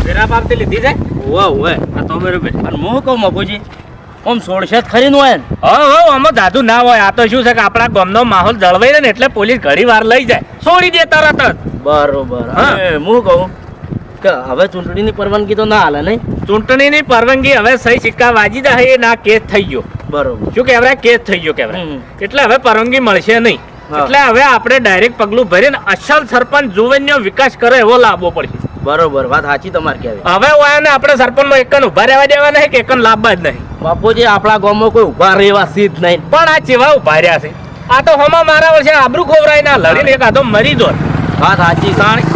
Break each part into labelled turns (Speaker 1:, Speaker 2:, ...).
Speaker 1: વેરા બાપતે લીધી છે ઓવે આ તો બરોબર અને હું કહું મફુજી ઓમ સોળશે ખરી નું હોય ને આમાં દાદુ ના હોય આ તો શું છે કે આપણા ગામનો માહોલ જળવાઈ રહે ને એટલે પોલીસ ઘણી વાર લઈ જાય છોડી દે તરત જ બરોબર હું કહું કે હવે ચૂંટણીની પરવાનગી તો ના હાલે નહીં ચૂંટણીની પરવાનગી હવે સહી સિક્કા વાજી જાય એ ના કેસ થઈ ગયો બરોબર શું કહેવાય કેસ થઈ ગયો કહેવાય એટલે હવે પરવાનગી મળશે નહીં એટલે હવે આપણે ડાયરેક્ટ પગલું ભરીને અસલ સરપંચ જુવેન્યો વિકાસ કરે એવો લાવવો પડશે બરોબર વાત સાચી તમારે કહેવાય હવે ઓયાને આપણે સરપંચમાં એકન ઉભા રહેવા દેવા નહીં કે એકન લાવવા જ નહીં બાપુજી આપણા ગામમાં કોઈ ઉભા રહેવા સીધ નહીં પણ આ ચેવા ઉભા રહ્યા છે આ તો હમા મારા વર્ષે આબરૂ ખોવરાય ના લડીને એક આધો મરી દો વાત સાચી સાણી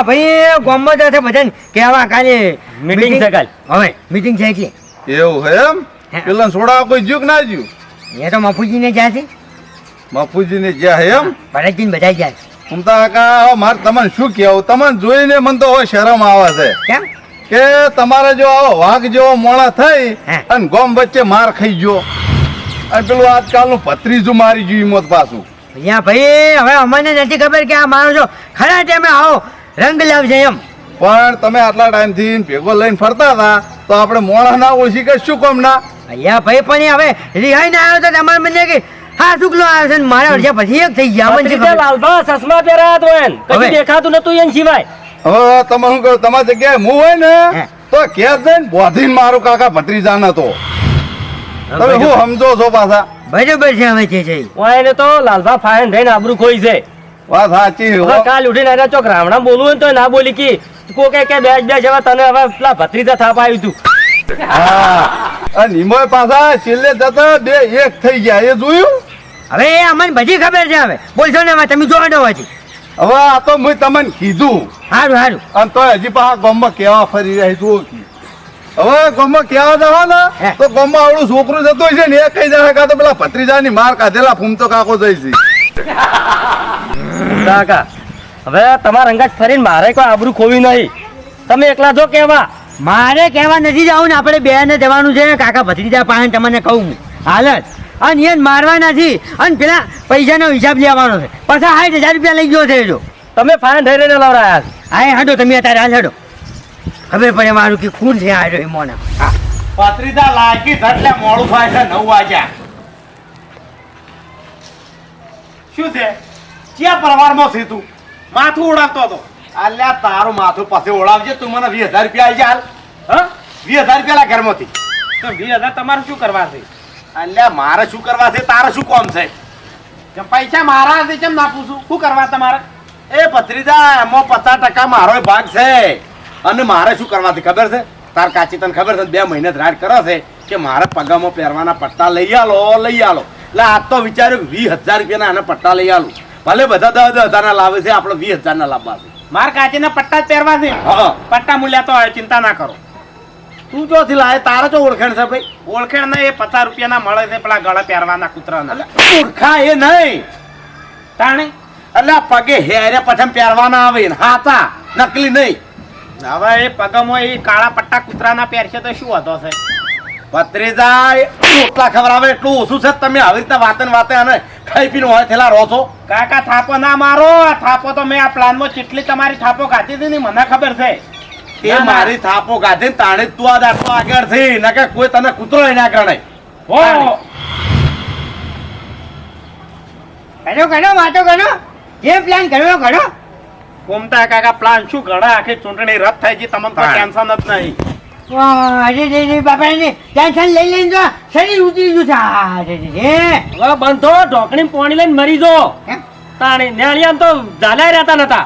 Speaker 2: ભાઈ ગામમાં જશે બધાને કહેવા કાલે
Speaker 1: મીટિંગ છે કાલે
Speaker 2: હવે મીટિંગ છે એટલે
Speaker 3: એવું હે એમ પેલા છોડા કોઈ જ્યું કે ના જ્યું
Speaker 2: એ તો મફુજી ને જ્યાં છે
Speaker 3: બાપુજી ને જ્યાં હે એમ
Speaker 2: ભરતજી બધા જાય
Speaker 3: ઉમતા કાકા મારે તમને શું કેવું તમને જોઈને મને તો હવે શરમ આવે છે
Speaker 2: કેમ
Speaker 3: કે તમારે જો આવો વાઘ જેવો મોણા થઈ અને ગોમ વચ્ચે માર ખાઈ ગયો અને પેલું આજકાલનું ભત્રીજું મારી ગયું મોત પાછું
Speaker 2: ભાઈ હવે અમને નથી ખબર કે આ માણસો ખરા ટાઈમે આવો રંગ લાવશે એમ
Speaker 3: પણ તમે આટલા ટાઈમથી ભેગો લઈને ફરતા હતા તો આપણે મોણા ના ઓછી કે શું કામ ના
Speaker 2: ભાઈ પણ હવે રિહાઈ ના આવ્યો તો તમારે મને કે હા શુક્લો આવ્યો છે મારા અડધા પછી એક થઈ ગયા મને
Speaker 1: લાલભા ચશ્મા પહેર્યા તો એન કદી દેખાતું નતું એન સિવાય
Speaker 3: હવે તમે શું કહો તમારી જગ્યાએ હું હોય ને તો ક્યાં જઈને બોધીને મારું કાકા ભત્રીજા નતો તમે શું સમજો છો પાછા
Speaker 2: બરોબર છે હવે છે
Speaker 1: ઓયને તો લાલભા ફાયન થઈને આબરૂ ખોઈ છે
Speaker 3: વાત સાચી
Speaker 1: કાલ ઉઠીને આયા ચોક રામણા બોલવું હોય તો ના બોલી કે કોકે કે બેસ હવે તને હવે પેલા ભત્રીજા થાપ આવ્યું તું
Speaker 3: હા નિમોય પાછા છેલ્લે જતા બે એક થઈ ગયા એ જોયું
Speaker 2: હવે અમને બધી ખબર છે હવે બોલશો ને તમે જોવા દો હજી
Speaker 3: હવે આ તો મેં તમને કીધું
Speaker 2: સારું સારું
Speaker 3: અને તો હજી પાછા ગામમાં કેવા ફરી રહ્યા જુઓ હવે ગામમાં કેવા જવા ને તો ગામમાં આવડું છોકરું જતું છે ને એ કઈ જાય કાં તો પેલા ભત્રીજાની માર કાઢેલા ફૂમતો કાકો જઈ છે
Speaker 1: કાકા હવે તમારા અંગાજ ફરીને મારે કોઈ આબરૂ ખોવી નહીં તમે એકલા જો કેવા
Speaker 2: મારે કહેવા નથી જવું ને આપણે બે ને જવાનું છે કાકા ભત્રીજા પાસે તમને કહું હાલત અને એને મારવા નથી અને પેલા પૈસાનો હિસાબ લેવાનો છે પાછા 60,000 રૂપિયા લઈ ગયો છે જો
Speaker 1: તમે ફાઇન થઈ રહીને લવરાયા
Speaker 2: હા હાડો તમે અત્યારે હાલ હાડો ખબર પડે મારું કે કોણ છે આ રહ્યો મોને
Speaker 3: ભત્રીજા લાગી એટલે મોડું થાય છે 9 વાગ્યા શું છે ક્યાં પરવારમાં છે તું માથું ઓળાવતો હતો અલ્યા તારું માથું પાસે ઓળાવજે તું મને 20,000 રૂપિયા આવી હાલ હા 20,000 રૂપિયા લા ઘરમાંથી
Speaker 1: તો 20,000 તમારે શું કરવા છે
Speaker 3: અલ્યા મારે શું કરવા છે તારે શું કામ છે
Speaker 1: પૈસા મારા છે કેમ ના પૂછું શું કરવા તમારે
Speaker 3: એ ભત્રીજા એમાં 50% મારો ભાગ છે અને મારે શું કરવાથી ખબર છે તાર કાચી તને ખબર છે 2 મહિને રાડ કરે છે કે મારે પગામાં પહેરવાના પટ્ટા લઈ આલો એટલે આજ તો વિચાર્યું કે 20,000 રૂપિયાના આને પટ્ટા લઈ આલું ભલે બધા 10,000 ના લાવે છે આપણે 20,000 ના લાવવા છે
Speaker 1: માર કાચીના પટ્ટા જ પહેરવા છે પટ્ટા મૂલ્યા તો ચિંતા ના કરો
Speaker 3: તું ચોથી લાવે તારે તો ઓળખેણ છે ભાઈ
Speaker 1: ઓળખેણ ને એ 50 રૂપિયાના મળે છે પેલા ગળા પહેરવાના કૂતરાના
Speaker 3: ઓળખા એ નહીં
Speaker 1: તાણે
Speaker 3: એટલે પગે હેરે પછી પહેરવાના આવે ને હાથા નકલી નહીં
Speaker 1: હવે એ પગમાં એ કાળા પટ્ટા કૂતરાના પહેરશે તો શું હતો છે
Speaker 3: ભત્રીજા રોટલા ખવડાવે એટલું ઓછું છે તમે આવી રીતે વાતે અને ખાઈ પીને હોય થેલા રહો છો
Speaker 1: કાકા થાપો ના મારો થાપો તો મેં આ પ્લાનમાં કેટલી તમારી થાપો ખાધી હતી ને મને ખબર છે
Speaker 3: તે મારી થાપો ગાધી તાણે તું આ દાખલો આગળ થી નકે કોઈ તને કૂતરો ના ગણાય
Speaker 1: હો
Speaker 2: ઘણો વાતો ઘણો જે પ્લાન કર્યો ઘણો
Speaker 1: કોમતા કાકા પ્લાન શું ઘણા આખી ચૂંટણી રદ થઈ ગઈ તમને તો ટેન્શન જ નહીં
Speaker 2: અરે બાપા ને ટેન્શન લઈ લઈને જો શરીર ઉતરી ગયું છે
Speaker 1: હવે બંધો ઢોકણી પાણી લઈને મરી જો તાણી નેળિયા તો ઝાલા રહેતા નતા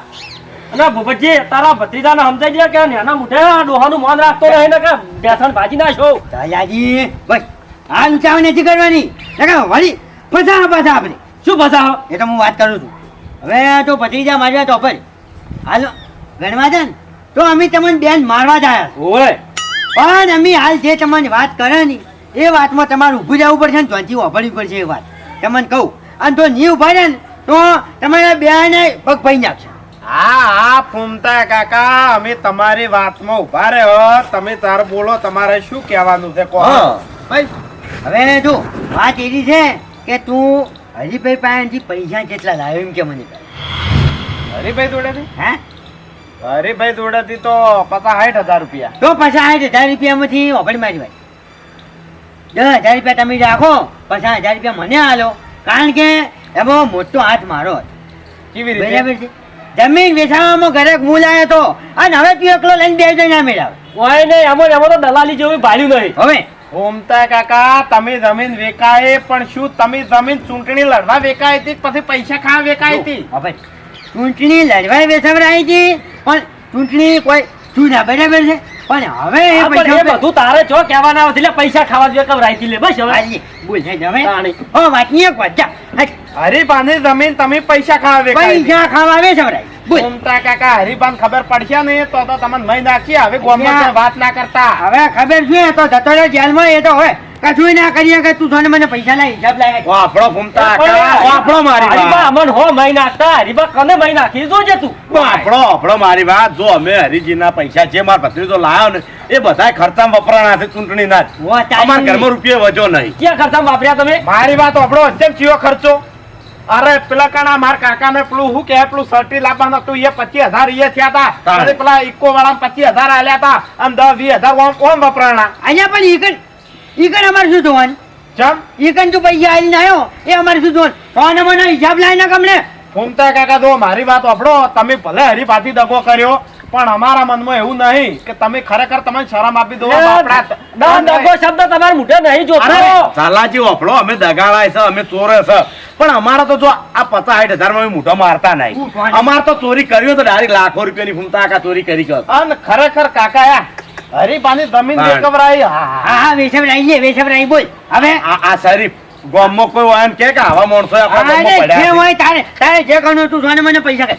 Speaker 1: અને ભૂપતજી તારા ભત્રીજાને સમજાઈ દે કે નેના મુઠે ડોહાનું મન રાખતો રહે ને કે બેસણ ભાજી નાખો
Speaker 2: દાદાજી બસ આ ઊંચાઈ નથી કરવાની વળી ફસાવો પાછા આપણે
Speaker 1: શું ફસાવો
Speaker 2: એ તો હું વાત કરું છું હવે તો ભત્રીજા માર્યા તો પર હાલો ગણવા દે ને તો અમે તમને બેન મારવા જ આવ્યા
Speaker 1: ઓય
Speaker 2: પણ અમે હાલ જે તમને વાત કરે ને એ વાતમાં તમારે ઊભું જવું પડશે ને ત્યાંથી વાપરવી પડશે એ વાત તમને કહું અને તો નહીં ઉભા રહે ને તો તમારા બેને પગ ભાઈ નાખશે
Speaker 1: હા ફૂમતા કાકા અમે તમારી વાતમાં ઉભા રહ્યો તમે તાર બોલો તમારે શું કહેવાનું છે કહો
Speaker 2: ભાઈ હવે જો વાત એવી છે કે તું હરીભાઈ પાસેથી પૈસા કેટલા લાવ્યો એમ કે મને
Speaker 3: હરીભાઈ જોડેથી
Speaker 2: હે
Speaker 3: હરીભાઈ જોડેથી તો 50-60 હજાર રૂપિયા.
Speaker 2: તો પાછા 60,000 રૂપિયામાંથી ઓફર મારી ભાઈ 10,000 રૂપિયા તમે રાખો, 50,000 રૂપિયા મને આલો, કારણ કે એમાં મોટો હાથ મારો હતો.
Speaker 3: કેવી રીતે?
Speaker 2: બરાબર છે. જમીન વેચાવામાં ઘરે હું લાવ્યો તો, અને હવે તું એકલો લઈને બે જણ ના મેળાવે.
Speaker 1: કોઈ નહીં, એમાં તો દલાલી જેવું ભાડ્યું નહીં.
Speaker 2: હવે
Speaker 3: ઘૂમતા કાકા, તમે જમીન વેચાય પણ શું તમે જમીન ચૂંટણી લડવા વેચાય હતી કે પછી પૈસા ખાવા વેચાય હતી?
Speaker 2: હવે ચૂંટણી લડવાય વેચાવરાઈ હતી, પણ ચૂંટણી કોઈ શું ના બરાબર છે, પણ હવે એ
Speaker 1: હા, પણ એ
Speaker 2: પૈસા
Speaker 1: બધું તારે જો કહેવાના આવે એટલે પૈસા ખાવા જોઈએ કે રાઈતી લે બસ હવે.
Speaker 2: હાજી, બોલ છે હવે
Speaker 1: તાણી.
Speaker 2: હો વાતની એક વાત જા. હાચ.
Speaker 3: હરીબાની જમીન તમે પૈસા ખાવા વેચાય હતી.
Speaker 2: પૈસા ખાવા વેચાવરાય બોલ.
Speaker 3: ઘૂમતા કાકા, હરીબાન ખબર પડશે ને તો તમને મહી નાખી. હવે ગોમમાં કોઈ વાત ના કરતા.
Speaker 2: હવે ખબર છે તો જતો રહ્યો જેલમાં, એ તો હવે કશું ના કરીએ કે તું થોને મને પૈસા ના હિસાબ લાગે.
Speaker 3: વાપડો ઘૂમતા
Speaker 1: પણ
Speaker 3: કાકા, વાપડો મારી
Speaker 1: હરીબા
Speaker 3: વાત.
Speaker 1: અમન હો મહી નાખતા, હરીબા કને મહી નાખી જોજે તું.
Speaker 3: વાપડો મારી વાત. જો અમે હરીજીના પૈસા જે મારા ભત્રીજો લાવ્યો ને એ બધાય ખર્ચામાં વપરાણા છે ચૂંટણીના જ.
Speaker 2: ઓ તારી.
Speaker 3: અમારા ઘરમાં રૂપિયો વધ્યો નહીં.
Speaker 1: ક્યાં ખર્ચા વાપર્યા તમે?
Speaker 3: મારી વાત વાપડો. જેમ ચિયો ખર્ચો. અરે પેલા કાના માર કાકા ને પેલું શું કે પેલું સર્ટી લાવવાનું હતું, એ 25,000 એ થયા હતા. અને પેલા ઇકો વાળા 25,000 આલ્યા હતા, અને 10-20,000 ઓમ વપરાણા.
Speaker 2: અહીંયા પણ ઈકન અમારે શું જોવાનું?
Speaker 3: ચમ
Speaker 2: ઈકન તું પૈસા આવીને આવ્યો એ અમારે શું જોવાનું? ફોન મને હિસાબ લાવી ના કમને.
Speaker 3: ઘૂમતા કાકા, જો મારી વાત વાપડો. તમે ભલે હરીફાથી દગો કર્યો, પણ અમારા મનમાં એવું નહીં કે તમે ખરેખર તમને શરમ આપી દો.
Speaker 1: ના, દગો શબ્દ તમારા મોઢે નહીં જોતો.
Speaker 3: સાલાજી વાપડો. અમે દગાડાય છે, અમે ચોરે છે, પણ અમારા તો જો આ 50-60 હજાર મોઢો મારતા નહીં. અમારે તો ચોરી કર્યો તો ડાયરેક્ટ લાખો રૂપિયાની ઘૂમતા કાકા ચોરી કરી ગયો. અને ખરેખર કાકા હરીફાની જમીન દેકવરાઈ.
Speaker 2: હા હા વેચાવરાઈ બોલ. હવે
Speaker 3: આ શરીફ ગામમાં કોઈ હોય ને કે આવા માણસો આપણા ગામમાં
Speaker 2: અરે જે
Speaker 3: પડ્યા છે.
Speaker 2: હોય તારે જે કરવું તું સોને મને પૈસા કર.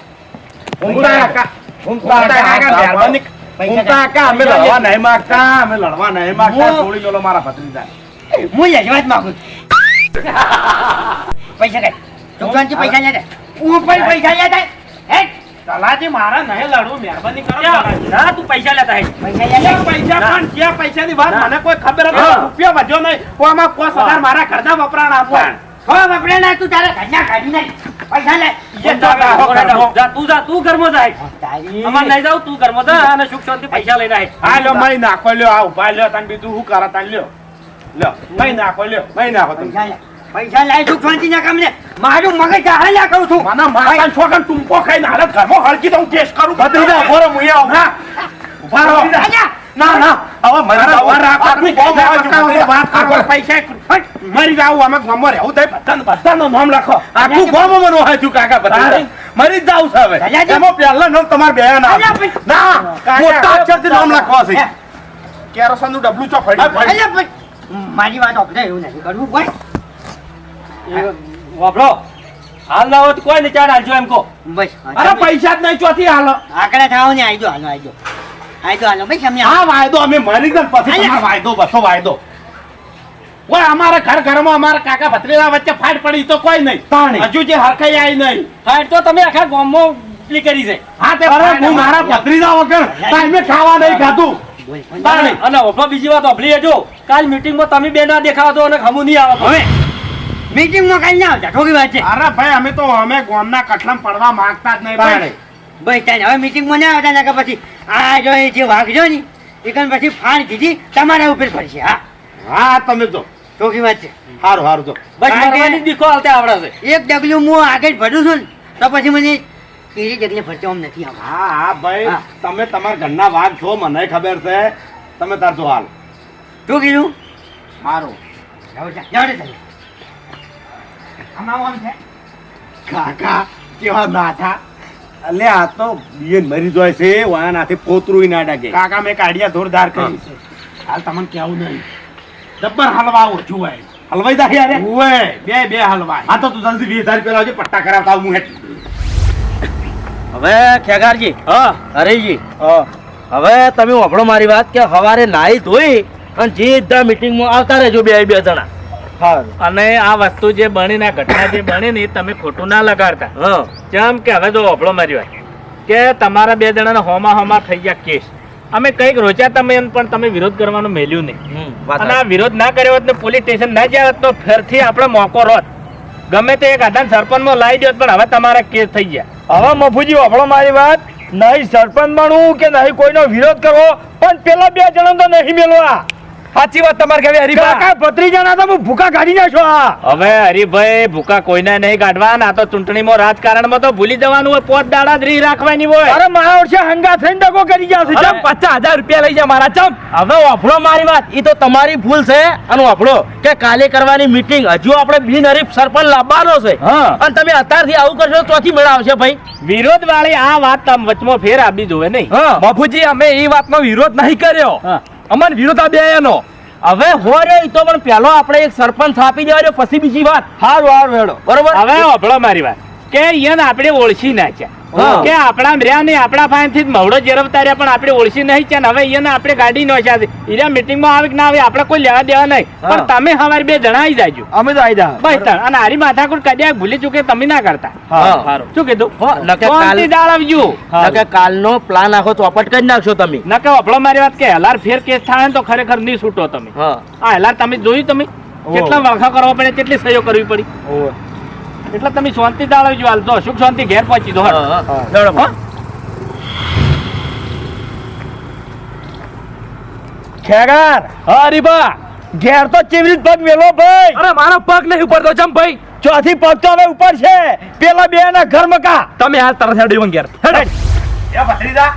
Speaker 3: ઘૂમતા કાકા, ઘૂમતા કાકા, મહેરબાની. ઘૂમતા કાકા, અમે લડવા નહીં માંગતા, અમે લડવા નહીં માંગતા.
Speaker 2: હું-
Speaker 3: છોડી મેલો મારા ભત્રીજા.
Speaker 2: હું યજમાત માંગુ છું. પૈસા કર. છોકરાંથી પૈસા લેતા. હું પણ પૈસા લેતા. હે?
Speaker 3: તલાજી, મારા નહીં લડવું. મહેરબાની કરો.
Speaker 1: ના, તું પૈસા લેતા હે.
Speaker 2: પૈસા
Speaker 3: ક્યાં
Speaker 2: લેતા.
Speaker 3: પૈસા? પણ ક્યાં પૈસાની વાત મને કોઈ ખબર જ
Speaker 1: હા.
Speaker 3: નથી. રૂપિયા વધ્યો નહીં. હું આમાં 5,000 મારા ઘરના વપરાણા આપવા.
Speaker 2: હો બાપરે ના તું તારા ઘરના કાઢી નાખ. પૈસા લે.
Speaker 3: એ તો
Speaker 1: જા, તું ઘરમાં જા.
Speaker 2: તારી.
Speaker 1: અમાર નહીં જાવ, તું ઘરમાં જા અને સુખ શાંતિ પૈસા લઈને આય.
Speaker 3: હા, લ્યો, મહી નાખો. લ્યો, આ ઉભા લ્યો. તને બીજું શું કરે? તને લ્યો. લ્યો, મહી નાખો. લ્યો, મહી નાખો તમે.
Speaker 2: પૈસા લે. પૈસા લાય તું શાંતિ ના કામ લે. મારું મગજ હાલ્યા કહું છું.
Speaker 3: મને માતા છોકરા ટૂંપો ખાઈને હાલત ઘરમાં હળકી દઉં. કેસ કરું. ભત્રીજા, ઉભો રહો. મુએ આવું. ના, ઉભા રહો.
Speaker 2: આજા.
Speaker 3: ના, ના. હવે મરી જાઓ. આખું ગામ આવે છે. વાત કરો. પૈસા હટ, મરી જાઓ. અમે ગામમાં રહેવું થાય. બધાનું નામ લખો. આખું ગામ મને વાંચ્યું કાકા. ભત્રીજા. મરી જ જાઉં છે હવે.
Speaker 2: રાજાજી.
Speaker 3: એમાં પહેલા નામ તમારે બે ના.
Speaker 2: અલ્યા ભાઈ.
Speaker 3: ના, મોટા અક્ષરથી નામ લખવા છે. કેરોસીનનું ડબલું ચો ફરી.
Speaker 2: અલ્યા ભાઈ. મારી વાત ઓપરે એવું નથી કરવું કોઈ.
Speaker 1: વાપરો. હાલ ના હોય તો કોઈ નહીં, ચાલ હાલજો એમ કહો.
Speaker 2: બસ
Speaker 3: અરે પૈસા જ નહીં. ચોથી હાલો.
Speaker 2: આકડા થાવ ને આઈજો હાલો ભાઈ સમજ્યા.
Speaker 3: હા, વાયદો અમે મરી ગયા ને પછી તમારો વાયદો બસો વાયદો. ઓય, અમારા ઘરમાં અમારા કાકા ભત્રીજા વચ્ચે ફાટ પડી તો કોઈ નહીં. હજુ જે હરખાઈ આવી નહીં.
Speaker 1: હા, તો તમે આખા ગામમાં પેલી કરી છે.
Speaker 3: હા, તે અરે હું મારા ભત્રીજા વગર ટાઈમે ખાવા નહીં ખાધું. તાણી.
Speaker 1: અને ઓફો બીજી વાત ઓફલી જો કાલ મીટિંગમાં તમે બે ના દેખાવા તો અને હમું નહીં આવે.
Speaker 2: હવે મીટિંગમાં કઈ ના આવતા ઠોકી વાત છે.
Speaker 3: અરે ભાઈ, અમે તો અમે ગામના કઠલામ પડવા માંગતા જ નહીં ભાઈ.
Speaker 2: ભાઈ તાને હવે મીટિંગમાં ના આવતા ને કે પછી આ જો એ જે વાઘજો ને એ કન પછી ફાણ કીધી તમારા ઉપર પડશે. હા
Speaker 3: હા, તમે તો
Speaker 2: ઠોકી વાત છે.
Speaker 3: સારું સારું તો.
Speaker 1: બસ
Speaker 2: કારણ કે
Speaker 1: મરવાની દીકો હાલતે આવડે છે.
Speaker 2: એક ડગલું હું આગળ ભરું છું ને તો પછી મને પેલી ડગલે ફરતો આમ નથી આવતા.
Speaker 3: હા હા ભાઈ,
Speaker 2: હા.
Speaker 3: તમે તમારા ઘરના વાઘ છો, મને ખબર છે. તમે તાર છો હાલ.
Speaker 2: શું કીધું?
Speaker 3: સારું.
Speaker 2: જાવ દે તમે. આમાં આમ છે.
Speaker 3: કાકા કેવા નાથા. અલે આ તો બીએન મરી જાય છે. વાયા નાથી પોતરું ના ડાકે. કાકા મેં કાઢિયા જોરદાર કરી છે. હાલ તમને કેવું નહીં. જબ્બર હલવા ઓછું હોય. હલવાઈ દા યાર. ઓય, બે હલવાય. હા, તો તું જલ્દી 20,000 રૂપિયા લાવજે. પટ્ટા કરાવતા આવું હું હેઠ.
Speaker 1: હવે ખેગારજી,
Speaker 3: હા
Speaker 1: હરીજી,
Speaker 3: હા.
Speaker 1: હવે તમે વાપરો મારી વાત કે સવારે નાહી ધોઈ અને સીધા મીટિંગમાં આવતા રહેજો બે જણા. અને આ વસ્તુ જે બની ને ઘટના જે બની ને એ તમે ખોટું ના લગાડતા. જેમ કે હવે જો વાપરો મારી વાત કે તમારા બે જણાના હોમા થઈ ગયા કેસ. અમે કઈક રોચ્યા તમે એમ પણ તમે વિરોધ કરવાનું મેલ્યું નહીં. અને આ વિરોધ ના કર્યો હોત ને પોલીસ સ્ટેશન ના ગયા હોત તો ફેરથી આપણે મોકો રોત. ગમે તે એક આધાર સરપંચમાં લાવી દો પણ હવે તમારા કેસ થઈ ગયા.
Speaker 4: હવે મફુજી વાપરો મારી વાત, નહીં સરપંચ બનવું કે નહીં કોઈનો વિરોધ કરવો, પણ પેલા 2 જણા તો નહીં મેળવા. સાચી વાત તમારે કહેવી હરીફા. કાકા ભત્રીજાના તો ભૂકા કાઢી નાખો.
Speaker 1: હવે હરીભાઈ ભૂકા કોઈને નહીં કાઢવાના. આ તો ચૂંટણીમાં રાજકારણમાં તો ભૂલી જવાનું હોય, 5 દાડા જ રીહ રાખવાની હોય.
Speaker 4: અરે મારા વર્ષે હંગા થઈને દગો કરી જશે. 50,000 રૂપિયા લઈ જા મારા ચમ.
Speaker 2: હવે વાપરો મારી વાત, એ તો તમારી ભૂલ છે. અને વાપરો કે કાલે કરવાની મીટિંગ હજુ આપણે બિનહરીફ સરપંચ લાવવાનો છે.
Speaker 4: હા.
Speaker 2: અને તમે અત્યારથી આવું કરશો તો ચોથી મેળા આવશે ભાઈ.
Speaker 1: વિરોધ વાળી આ વાત તમે વચમાં ફેર આપી જોવે નહીં.
Speaker 4: હા બાપુજી, અમે એ વાતનો વિરોધ નહીં કર્યો.
Speaker 1: હા.
Speaker 4: અમને વિરોધ આ બે એનો.
Speaker 2: હવે હો રે ઈ તો પણ પહેલો આપણે એક સરપંચ આપી દેવાનો, પછી બીજી વાત.
Speaker 4: હારું હેડો.
Speaker 2: બરોબર.
Speaker 1: હવે હોભળો મારી વાત કે અહીંયા આપણે ઓળખી નાખ્યા
Speaker 4: હા.
Speaker 1: કે આપણા રહ્યા ને આપણા પાસેથી જ મવડો જેરવતા રહ્યા, પણ આપણે ઓળખી નહીં છે ને હવે અહીંયા આપણે ગાડી નોખ્યા છે. ઈરા મીટિંગમાં આવે કે ના આવે આપણે કોઈ લેવા દેવા નહીં.
Speaker 4: હા.
Speaker 1: પણ તમે સવારે 2 જણા આવી જાજો
Speaker 4: અમે તો આવી જા.
Speaker 1: બસ તાણ. અને હારી માથાકૂટ કદ્યા ભૂલી ચૂકે તમે ના કરતા.
Speaker 4: હા.
Speaker 2: સારું.
Speaker 1: શું કીધું?
Speaker 2: નકે
Speaker 1: શાંતિ
Speaker 2: કાલ
Speaker 1: જાળવજો.
Speaker 2: નકે કાલનો પ્લાન આખો ચોપટ કરી નાખશો તમે.
Speaker 1: નકે હોભળો મારી વાત કે હલાર ફેર કેસ થાય ને તો ખરેખર નહીં છૂટો તમે.
Speaker 2: હા.
Speaker 1: આ હલાર તમે જોયું તમે કેટલા વળખા કરવા પડે, કેટલી સહયો કરવી પડી.
Speaker 4: ઓવે.
Speaker 1: એટલે તમે શાંતિ જાળવજો. હાલ તો સુખ શાંતિ ઘેર પહોંચી દો.
Speaker 2: હા, હા.
Speaker 4: હેડો.
Speaker 1: હા?
Speaker 4: ખેગાર. હા હરીફા, ઘેર તો કેવી રીતે પગ મેલો ભાઈ? અરે મારો પગ નહીં ઉપડતો ચમ ભાઈ. ચોથી પગ તો હવે ઉપર છે. પેલા 2 ના ઘર મકા. તમે હાલ તરત હેડો ઘેર. હેડો.
Speaker 3: એ ભત્રીજા,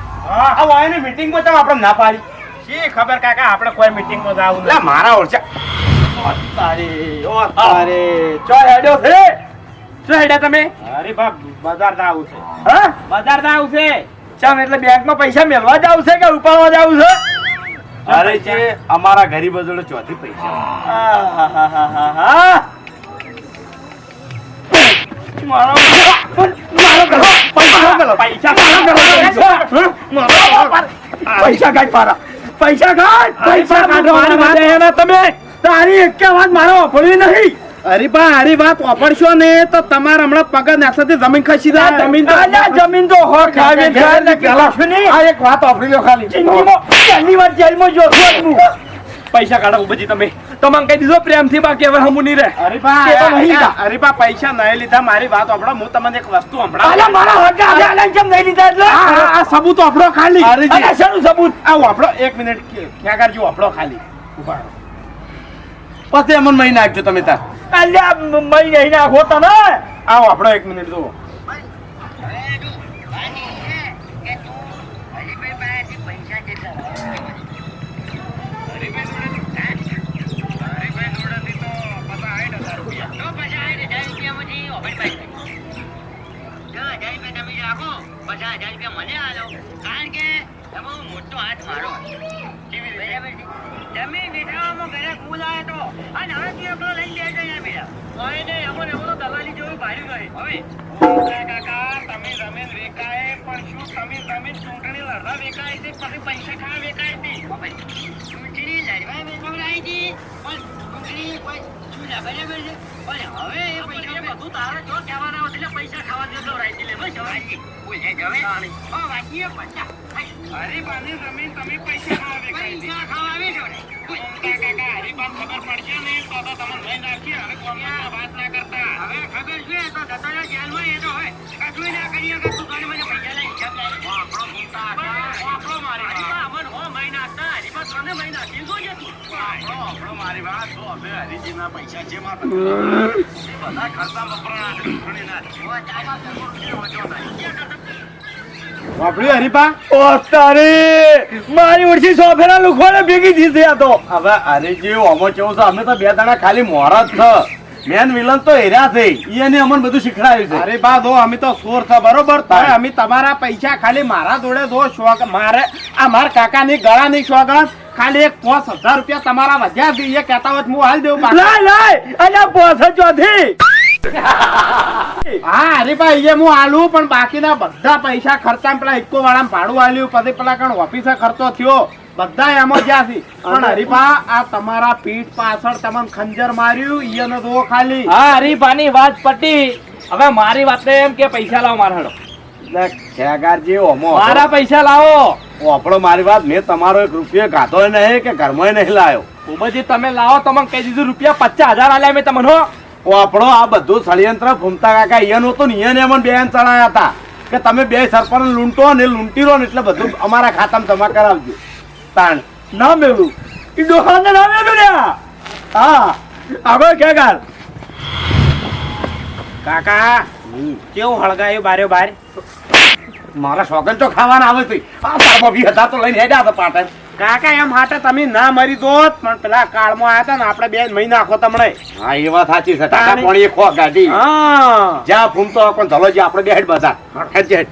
Speaker 3: આ વાયની મીટિંગમાં તમે આપણે ના પાડી.
Speaker 1: શી ખબર કાકા આપણે કોઈ મીટિંગમાં જાવું
Speaker 3: એટલે મારા ઓળખ્યા તારે ચો હેડ્યો છે.
Speaker 1: શું હેડ્યા તમે?
Speaker 3: અરે બાપ બજાર જાવું છે.
Speaker 4: હા?
Speaker 1: બજાર જાવું છે.
Speaker 4: ચમ એટલે બેંકમાં પૈસા મેળવા જાવ છે કે ઉપાડવા જાવ છે?
Speaker 3: અરે જે અમારા ગરીબ જોડે ચોથી પૈસા.
Speaker 4: આહાહાહાહા. મારો ઘરો, પૈસા ઘરો, પૈસા કાઢ મારા, પૈસા કાઢ, પૈસા કાઢો મારા માટે એના તમે. તારી એક વાત મારો વાપરવી નહીં.
Speaker 3: અરે બા હારી વાત વાપરશો ને તો તમારે હમણાં પગ નાખવાથી જમીન ખસી જાય.
Speaker 4: જમીન તો હો ખાવી ખાય ને પેલા શું નહીં.
Speaker 3: આ એક વાત વાપરી લો ખાલી.
Speaker 4: જિંદગીમાં પહેલી વાર જેલમાં જો છું. પૈસા કાઢો બધી તમે. તમને કહી દીધો પ્રેમથી, બાકી હવે હમું નહીં રહે.
Speaker 3: અરે બા
Speaker 4: એ તો નહીં કા.
Speaker 3: અરે બા પૈસા નહીં લીધા. મારી વાત વાપરો. હું તમને એક વસ્તુ હમણાં
Speaker 4: અલા મારા હગા આજે આલાને કેમ નહીં લીધા એટલે?
Speaker 3: આ સબૂત વાપરો ખાલી.
Speaker 4: અલા શાનું સબૂત?
Speaker 3: આ વાપરો 1 મિનિટ ક્યાં કરજો વાપરો ખાલી. ઉભા રહો. પછી અમને મહી નાખજો તમે તાર.
Speaker 4: અલ્યા મઈ નહીં નાખો તમે.
Speaker 3: આ વાપરો 1 મિનિટ જુઓ. વાપર્યું હરીપા?
Speaker 4: ઓ તારી મારી ઉડસી સોફેરા લુખોને ભેગી દીધી આ તો.
Speaker 3: હવે હરીજી ઓમો કેવું છે, અમે તો 2 દાડા ખાલી મોરા જ છે. મેન વિલન તો હેર્યા છે. ઈને અમને બધું શીખડાવ્યું છે. અરે બા દો અમે તો સોર છે બરોબર. તો અમે તમારા પૈસા ખાલી મારા જોડે દો શોખ. મારે આ મારા કાકાની ગળાની શોગન ખાલી એક 5,000 રૂપિયા તમારા વધ્યા છે. એ કહેતા હોય હું હાલ દેવું.
Speaker 4: લાય લાય અલ્યા પોસા ચોથી.
Speaker 3: હા હરીભાઈ એ હું આલું, પણ બાકીના બધા પૈસા ખર્ચા પેલા ઇકો વાળા ભાડું આલ્યું, પછી પેલા કણ ઓફિસે ખર્ચો થયો, બધા એમાં જ્યાં છે. પણ હરીભા આ તમારા પીઠ પાછળ તમને ખંજર માર્યું ઈયનો દો ખાલી.
Speaker 1: હા હરીફાની વાત પટી. હવે મારી વાત એમ કે પૈસા લાવો મારા હાડો.
Speaker 3: ખેગારજી ઓમો
Speaker 1: મારા પૈસા લાવો.
Speaker 3: આપણો મારી વાત, મેં તમારો 1 રૂપિયો ગાધો નહીં કે ઘરમાં નહીં લાયો.
Speaker 1: ઉબજી તમે લાવો. તમને કહી દીધું રૂપિયા 50,000 આલ્યા મેં તમને. હો
Speaker 3: આપણો આ બધું ષડયંત્ર ફૂમતા કાકા ઈયન હતું ને ઈયન એમને બેન ચડાયા હતા કે તમે બે સરપંચ લૂંટો ને લૂંટી લો ને એટલે બધું અમારા ખાતામાં જમા કરાવજો તાણ
Speaker 4: ના મેલું ઈ ડોહાને ના મેલું ને હા આગળ કે ગાલ
Speaker 1: કાકા કેવું હળગાયું બારે બાર
Speaker 3: મારા શોગન તો ખાવાના આવે છે આ તારમાં બી હતા તો લઈને હેડ્યા હતા પાટણ
Speaker 1: કાકા એમ હાટે તમે ના મરી દોત પણ પેલા કાળમાં આયા હતા ને આપણે બે મહિના નાખો તમને
Speaker 3: હા એ વાત સાચી છે ટાટા પાણી ખો ગાડી
Speaker 1: હા
Speaker 3: જ્યાં ફૂમતો પણ ચલો જે આપણે બે હેડ બધા હેડ હેડ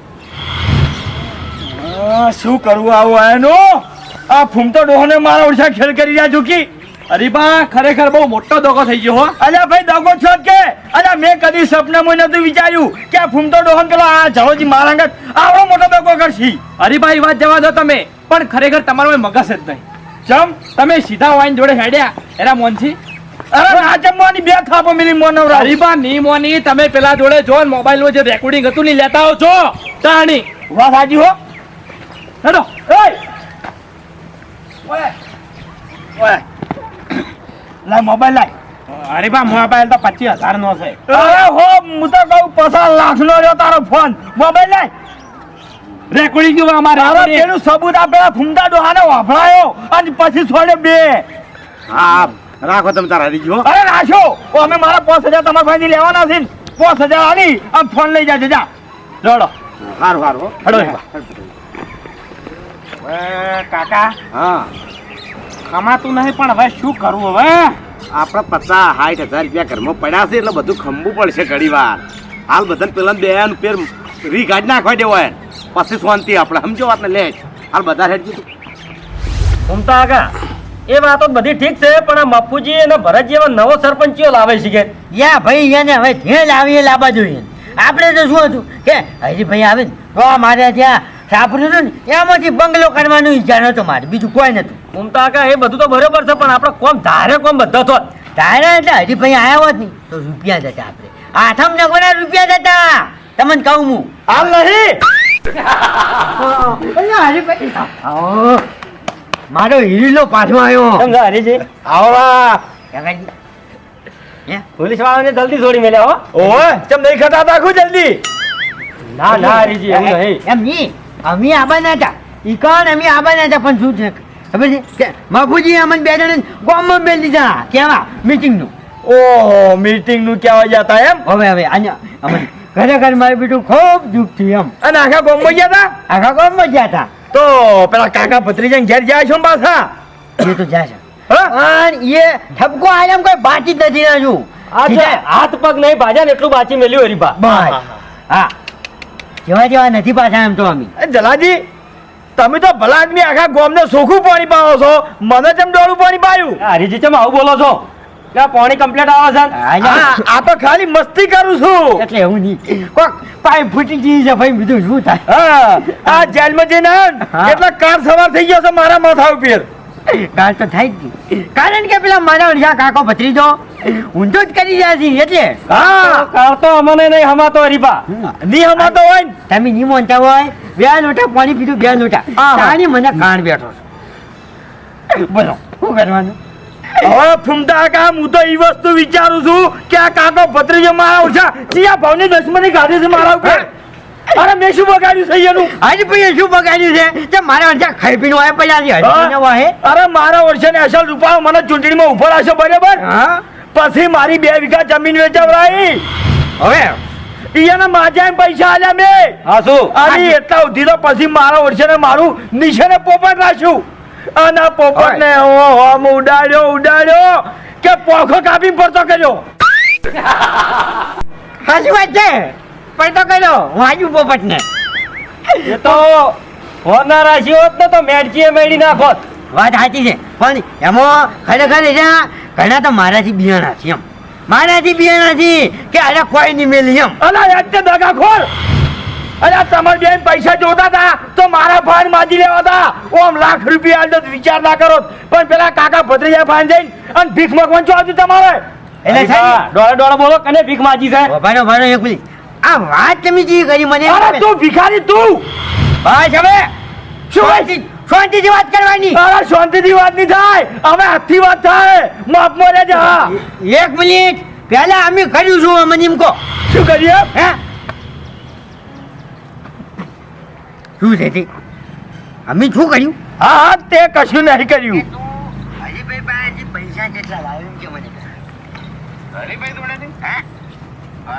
Speaker 4: શું કરવું આવું આયનું આ ફૂમતો ડોહોને મારા ઓળશા ખેલ કરી રહ્યા ચૂકી અરે બા ખરેખર બહુ મોટો દગો થઈ ગયો હો અલ્યા ભાઈ દગો છો જ કે અલ્યા મેં કદી સપનામાં નતું વિચાર્યું કે આ ફૂમતો ડોહન પેલો આ જળોજી મારા અંગત આવડો મોટો દગો કરશી અરે ભાઈ વાત જવા દો તમે પણ ખરેખર તમારો મગજ જ નહીં ચમ તમે સીધા વાઈન જોડે હેડ્યા એરા મોનથી અરે ના જમવાની બે થાપો મિલી મોનવરા અરે બા ની મોની તમે પેલા જોડે જો મોબાઈલમાં જે રેકોર્ડિંગ હતું ની લેતા આવો છો તાણી વાત સાચી હો હેડો એય ઓય ઓય લાય મોબાઈલ લાય
Speaker 1: અરે બા મોબાઈલ તો 25,000 નો છે
Speaker 4: અરે હો હું તો કહું 50 લાખ નો રહ્યો તારો ફોન મોબાઈલ લાય રેકોર્ડિંગ જોવા અમારે અરે પેલું સબૂત આપેલા ફૂમતા ડોહાને વાફળાયો અને પછી છોડે બે
Speaker 3: હા રાખો તમે તારા હરી ગયો
Speaker 4: અરે રાશો ઓ અમે મારા 5000 તમારા ભાઈથી લેવાના છે 5000 આલી અને ફોન લઈ જાજે જા રડો
Speaker 3: હારું હારું
Speaker 4: હડો
Speaker 1: કાકા
Speaker 3: હા
Speaker 1: કમાતું નહીં પણ હવે શું કરવું હવે
Speaker 3: આપણે 50,000 રૂપિયા ઘરમાં પડ્યા છે એટલે બધું ખંભવું પડશે ઘડી વાર હાલ બધાને પેલા બે પેર રી ગાડી નાખવા દેવો હોય પછી શાંતિ આપણે સમજો વાત ને લે હાલ બધા હેડ જીતું
Speaker 1: ઘૂમતા આગા એ વાતો બધી ઠીક છે પણ આ મપ્પુજી અને ભરતજી એવા નવો સરપંચીઓ લાવે છે કે
Speaker 2: યા ભાઈ એને હવે જે લાવીએ લાવવા જોઈએ આપણે તો શું હતું કે હજી ભાઈ આવે ને તો મારે ત્યાં સાપરું હતું ને એમાંથી બંગલો કરવાનો ઈચ્છા નતો મારે બીજું કોઈ નતું
Speaker 1: ઘૂમતા આગા એ બધું તો બરોબર છે પણ આપણે કોમ ધારે કોમ બધા થોત
Speaker 2: તારે એટલે હજી ભાઈ આવ્યા હોત નહીં તો રૂપિયા જતા આપણે આઠમ નગરના રૂપિયા જતા તમને કહું હું
Speaker 4: હાલ નહીં
Speaker 2: આવો. મારો હીરો પાછો આવ્યો
Speaker 1: સમજા હરીજી
Speaker 2: આવવા
Speaker 1: પોલીસ વાળાને જલ્દી છોડી મેલ્યા હો
Speaker 4: ઓય ચમ નહીં ખટા તાખું જલ્દી
Speaker 1: ના ના હરીજી એમ નહીં
Speaker 2: એમ નહીં અમે આબાના હતા ઈ કોણ અમે આબાના હતા પણ શું છે ખબર છે કે બાપુજી અમને બે જણે ગામમાં બેલ દીધા કેવા મીટિંગનું
Speaker 4: ઓહો મીટિંગ નું કહેવા જતા એમ
Speaker 2: હવે અહીંયા અમને ખરેખર મારું બેટું ખૂબ દુઃખ થયું એમ
Speaker 4: અને આખા ગામમાં ગયા હતા
Speaker 2: આખા ગામમાં ગયા હતા
Speaker 4: તો પેલા કાકા ભત્રીજાને ઘેર જાય છો ને પાછા
Speaker 2: એ તો જાય છે
Speaker 4: હા?
Speaker 2: અને એ ઠપકો આયમ કોઈ બાકી જ નથી રહ્યું
Speaker 1: હાથ પગ નહીં ભાજ્યા ને એટલું બાચી મેલ્યું હરીબા
Speaker 2: બસ હા જેવા જેવા નથી પાછા એમ તો અમે
Speaker 4: એ જલાજી તમે તો ભલા આદમી આખા ગામને સોખું પાણી પાવો છો મને જેમ ડોળું પાણી પાયું
Speaker 1: હરીજી ચમ આવું બોલો છો કે આ પાણી કમ્પ્લીટ આવે છે
Speaker 4: આ તો ખાલી મસ્તી કરું છું
Speaker 2: એટલે એવું નહીં કોક પાઇપ ફૂટી ગઈ છે ભાઈ બીજું શું થાય
Speaker 4: હા આ જેલમાં જઈને આયો ને
Speaker 2: હા.
Speaker 4: એટલે કાર સવાર થઈ ગયો છે મારા માથા ઉપર
Speaker 2: ગાળ તો થાય જ નહીં. કારણ કે પેલા મારા અડધા કાકો ભત્રીજો ઊંધો જ કરી રહ્યા છે એટલે
Speaker 4: હા
Speaker 1: કાળ તો અમને નહીં હમાતો હરીબા
Speaker 4: ની હમાતો હોય ને
Speaker 2: તમે નહીં માનતા હોય બે લોટા પાણી પીધું બે લોટા
Speaker 4: હા.
Speaker 2: તાણી મને કાન બેઠો છે. બોલો શું કરવાનું
Speaker 4: હવે ફૂમતા કાકા હું તો એ વસ્તુ વિચારું છું કે આ કાકો ભત્રીજો મારા ઓછા ચિયા ભાવની દુશ્મની ગાડી છે મારા ઉપર અરે મેં શું બગાડ્યું છે એનું
Speaker 2: આજે ભાઈ શું બગાડ્યું છે તે મારા અડધા ખાઈ પીને વાય પડ્યા છે હજી વાહે
Speaker 4: અરે મારા વર્ષે ને અસલ રૂપાળો મને ચૂંટણીમાં ઉભો રાખશો બરાબર
Speaker 2: હા
Speaker 4: પછી મારી 2 વીઘા જમીન વેચાવરાઈ
Speaker 2: હવે
Speaker 4: ઈયાના માજા પૈસા આલ્યા મેં
Speaker 1: હા શું
Speaker 4: અને એટલા સુધી તો પછી મારા વર્ષે ને મારું નિશાને પોપટ રાખ્યું અને આ પોપટ ને હોમ ઉડાડ્યો કે પોખો કાપી પડતો કર્યો
Speaker 2: સાચી વાત છે પણ તો કર્યો વાજુ પોપટ ને
Speaker 1: એ તો હોના રાશિ હોત ને તો મેડજીએ મેળી નાખોત
Speaker 2: વાત સાચી છે પણ એમાં ખરેખર એના ઘણા તો મારાથી બિયાણા છે એમ મારાથી બિયાણા છે કે અરે કોઈ નહીં મેલી એમ
Speaker 4: અલા યાદ દગાખોર અરે તમારે બેન પૈસા જોતા હતા તો મારા ફાન માજી લેવા હતા ઓમ લાખ રૂપિયા આલ દો તો વિચાર ના કરો પણ પેલા કાકા ભત્રીજા ફાન જઈને અને ભીખ માંગવાનું શું હતું તમારે
Speaker 2: એટલે છે ને,
Speaker 1: ડોળે ડોળે બોલો કને ભીખ માજી છે
Speaker 2: ભાનો એક મિનિટ આ વાત તમે જે કરી મને
Speaker 4: અરે તું ભિખારી તું
Speaker 2: બસ હવે
Speaker 4: શું
Speaker 2: શાંતિથી વાત કરવાની
Speaker 4: અરે શાંતિથી વાત નહીં થાય હવે હાથથી વાત થાય માફમાં રહેજે હા
Speaker 2: એક મિનિટ પહેલા અમે કર્યું છું અમને એમ કહો
Speaker 4: શું કરીએ
Speaker 2: હે શું છે તે અમે શું કર્યું
Speaker 4: હા હા તે કશું નહીં કર્યું
Speaker 2: હરીભાઈ પાસે પૈસા કેટલા લાવ્યો કે મને
Speaker 3: હરીભાઈ દોડાથી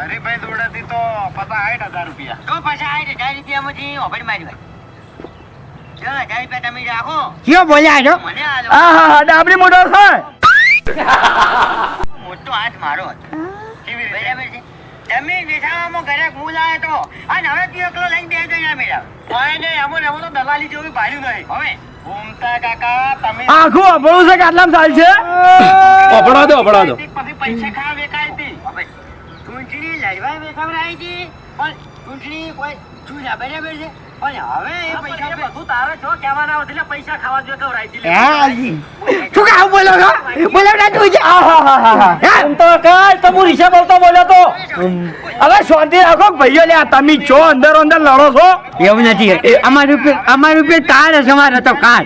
Speaker 3: હરીભાઈ દોડાથી તો 50,000 રૂપિયા
Speaker 2: તો પાછા 8,000 રૂપિયામાંથી ઓફર મારી ભાઈ ચાલો 1,000 રૂપિયા તમે રાખો કયો બોલ્યા છો મને આલો
Speaker 4: હા હા હા ડાબડી મોટો છે
Speaker 2: મોટો હાથ મારો હતો બરાબર છે તમે વેચાવામાં ઘરે હું લાવ્યો તો અને હવે તું એકલો લઈને બેસજો ના મેળા કોઈ નહીં અમુન અમુન તો દલાલી જેવું ભાડ્યું નહીં હવે ઘૂમતા કાકા તમે
Speaker 4: આખું અભળું છે કે આટલામાં ચાલ છે અભળા દો
Speaker 2: પછી પૈસા ખાવા વેચાઈ હતી ચૂંટણી લડવા વેચાવડાવી હતી પણ ચૂંટણી કોઈ ચૂંટા બરાબર છે પણ હવે એ પૈસા બધું તારે છો કહેવાના હોય એટલે પૈસા ખાવા જોઈએ કવરાઈ શું કામ બોલો છો બોલો ના તું
Speaker 4: એમ તો કાંઈ તો હું રીસા બોલતો બોલ્યો તો હવે શાંતિ રાખો ભાઈઓ લે તમે છો અંદર અંદર લડો છો
Speaker 2: એવું નથી અમારું રૂપિયા કાર હશે અમારો તો કાર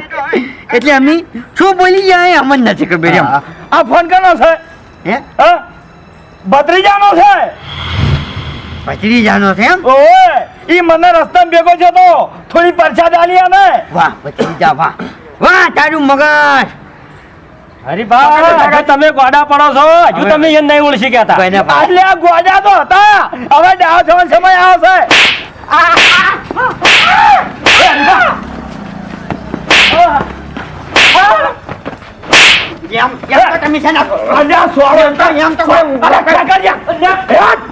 Speaker 2: એટલે અમે શું બોલી જાય અમને નથી ખબર એમ
Speaker 4: આ ફોન કરનો છે
Speaker 2: હે
Speaker 4: હા ભત્રીજાનો છે
Speaker 2: પચડી જાનો છે એમ
Speaker 4: ઓય ઈ મને રસ્તામાં ભેગો છે તો થોડી પરસાદ આલી આને
Speaker 2: વાહ પચડી જા વાહ વાહ તારું મગજ
Speaker 1: હરીભાઈ તમે ગોડા પડો છો હજુ તમે એને નહીં ઓળખી ગયા હતા.
Speaker 2: કોઈને પા-
Speaker 4: એટલે આ ગોજા તો હતા હવે ડાવ થવાનો સમય આવશે
Speaker 2: એમ તો તમે છે ને
Speaker 4: અલ્યા સોળો
Speaker 2: એમ તો કોઈ
Speaker 4: અરે કર્યા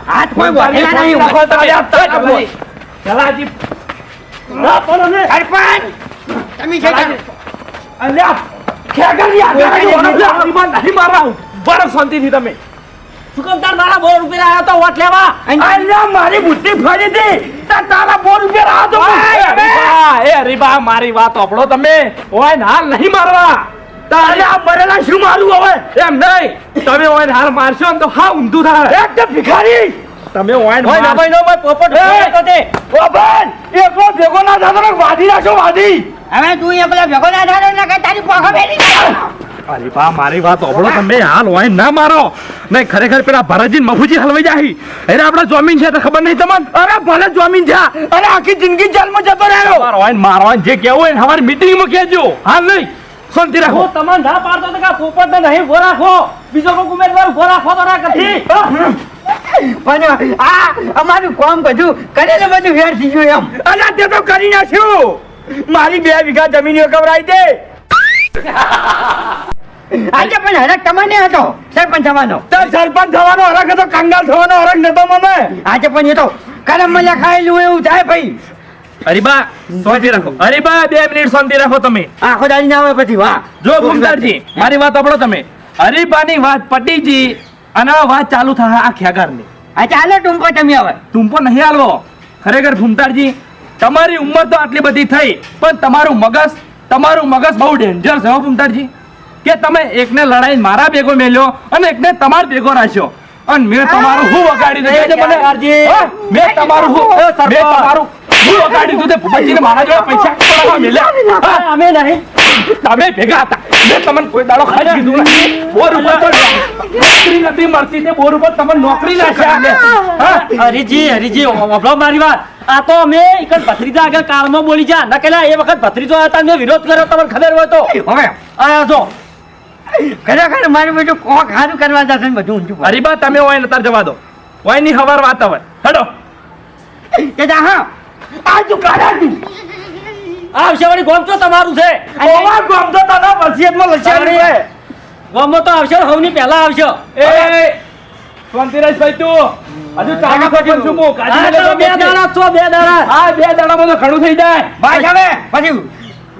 Speaker 2: હાથ કોઈ બોલેલા નહીં
Speaker 4: ચલાજી ના પડો ને
Speaker 2: સરપંચ તમે છે ને
Speaker 4: અલ્યા ખેગરિયા નહીં મારા બરફ શાંતિથી તમે
Speaker 1: સુકમદાર મારા 2 રૂપિયા આવ્યો તો વોટ લેવા
Speaker 4: અલ્યા મારી બુદ્ધિ ફરી હતી તારા બોર રૂપિયા આ તો હરીબા મારી વાત સાંભળો તમે ઓય હાલ નહીં મારવા તારે આ મરેલા શું મારું હવે એમ નહીં તમે ઓય હાલ મારશો ને તો હા ઊંધું થાય એકદમ ભિખારી તમે ઓય
Speaker 1: ઓય ના ભાઈ નો ભાઈ પોપટ બોલે તો તે
Speaker 4: ઓ ભાઈ એકલો ભેગો ના થતો ને વાધી નાખો વાધી
Speaker 2: હવે તું અહીંયા પેલા ભેગો ના થારો ને કે તારી પોખો બેરી જાય
Speaker 4: અરે બા મારી વાત સાંભળો તમે હાલ હોય ના મારો નહીં ખરેખર પેલા ભરતજી મફુજી હલવાઈ જાય અરે આપણા જમીન છે તો ખબર નહીં તમને અરે ભલે જમીન છે અરે આખી જિંદગી જેલમાં જતો રહ્યો હોય મારવા જે કેવું હોય ને અમારી મીટિંગમાં કહેજો હાલ નહીં શાંતિ રાખો
Speaker 1: હું તમને ના પાડતો તો કે પોપટ ને નહીં ઉભો રાખો બીજો કોઈ ઉમેદવાર ઉભો રાખો તો ના કરતી
Speaker 2: પણ આ અમારું કામ બધું કરેલું બધું વેર થઈ ગયું એમ
Speaker 4: અલા તે તો કરી નાખ્યું મારી 2 વીઘા જમીન કવરાઈ દે
Speaker 2: આજે પણ હરક તમને હતો સરપંચ થવાનો
Speaker 4: તો સરપંચ થવાનો હરખ હતો કંગાલ થવાનો હરખ નતો મને
Speaker 2: આજે પણ એ તો કરમ લખાયેલું એવું થાય ભાઈ
Speaker 4: અરીબા શાંતિ રાખો અરીબા 2 મિનિટ શાંતિ રાખો તમે
Speaker 2: આખો દાડી ના હોય પછી વાહ
Speaker 4: જો ભૂમતારજી મારી વાત સાંભળો તમે હરીબાની વાત પટીજી અને આ વાત ચાલુ થાય આ ખેગારની
Speaker 2: આ ચાલો ટૂંકો તમે હવે
Speaker 4: ટૂંપો નહીં હાલવો ખરેખર ભૂમતારજી તમારી ઉંમર તો આટલી બધી થઈ પણ તમારું મગજ બહુ ડેન્જર છે હો ભૂમતારજી કે તમે એકને લડાઈ મારા ભેગો મેલ્યો અને એકને તમાર ભેગો રાખ્યો અને મેં તમારું હું વગાડી દીધું છે મને હા? મેં તમારું હું વગાડી દીધું તે ભૂપતજીને મારા જોડે પૈસા પડાવવા મેલ્યા હા?
Speaker 1: અમે નહીં
Speaker 4: તમે ભેગા હતા મેં તમને કોઈ દાડો ખાઈ દીધું નથી બોર ઉપર તો નોકરી નથી મળતી તે બોર ઉપર તમે નોકરી નાખ્યા હા?
Speaker 1: હરીજી વફલો મારી વાત આ તો અમે એક ભત્રીજા આગળ કાળમાં બોલી જા ન કેલા એ વખત ભત્રીજો હતા મેં વિરોધ કર્યો તમને ખબર હોય તો
Speaker 2: હવે
Speaker 1: આયા છો
Speaker 2: ખરેખર મારું બધું કોક સારું કરવા જશે ને બધું ઊંચું પડે.
Speaker 4: હરીબા તમે હોય નતાર જવા દો હોય ની હવાર વાત હવે હેડો
Speaker 2: કે જા હા
Speaker 4: આ તું કાઢા તું
Speaker 1: આવશે વળી ગોમ તો તમારું છે
Speaker 4: ઓવા ગોમતો તને વસિયતમાં લખ્યા છે
Speaker 1: ગોમો તો આવશે હવની પહેલા આવશે
Speaker 4: એ શાંતિરાજભાઈ તું હજુ ચાલી પછી શું મો
Speaker 1: આ તો બે દાડા છો 2 દાડા
Speaker 4: આ 2 દાડામાં તો ઘણું થઈ જાય
Speaker 2: ભાઈ હવે પછી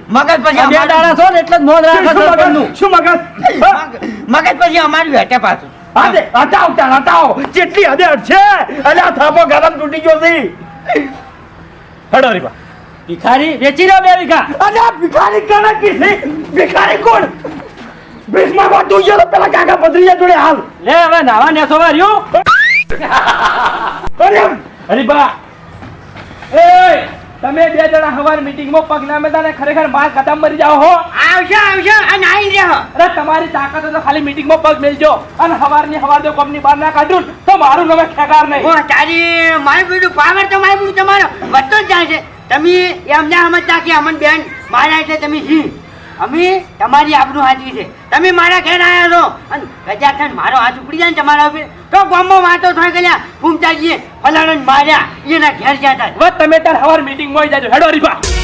Speaker 2: મગજ પછી
Speaker 1: આ 2 દાડા છો ને એટલે જ મોજ રાખો
Speaker 4: શું
Speaker 1: સરપંચનું.
Speaker 4: મગજ શું મગજ
Speaker 2: મગજ પછી અમારું હેઠે પાછું
Speaker 4: આદે હટાવ જેટલી હદે હટશે એટલે આ થાપો ગરમ તૂટી ગયો છે હેડો હરીબા
Speaker 1: ભિખારી વેચી રહ્યો 2 વીઘા
Speaker 4: અરે આ ભિખારી કોણ કીધી ભિખારી કોણ ભીખમાં વાતું ગયો તો પેલા કાકા ભત્રીજા જોડે હાલ
Speaker 1: લે હવે નાવા નેસો વાર્યું
Speaker 4: અરે હરીબા એ તમે બે જણા હવાર મીટિંગમાં પગ ના મેળતા ને ખરેખર માર કદમ મરી જાઓ હો.
Speaker 2: આવશે અને આઈ રહ્યો.
Speaker 4: અરે તમારી તાકાત હોય તો ખાલી મીટિંગમાં પગ મેલજો અને હવારની હવાર જો કંપની બહાર ના કાઢું ને તો મારું નામે ઠેકાર નહીં.
Speaker 2: ઓ તારી મારું બધું પાવર તો મારું બધું તમારો વધતો જ જાય છે. તમે એમ ના સમજતા કે અમન બેન મારા એટલે તમે જી અમે તમારી આબરૂ હાચવી છે. તમે મારા ઘેર આવ્યા છો અને ગજા થઈને મારો હાથ ઉપડી જાય ને તમારા ઉપર તો ગામમાં વાતો થાય ગયા ફૂમતાજીએ ફલાણાને માર્યા એના ઘેર જ્યાં થાય.
Speaker 4: હવે તમે તાર હવાર મીટિંગમાં આવી જાજો હેડો હરીફા.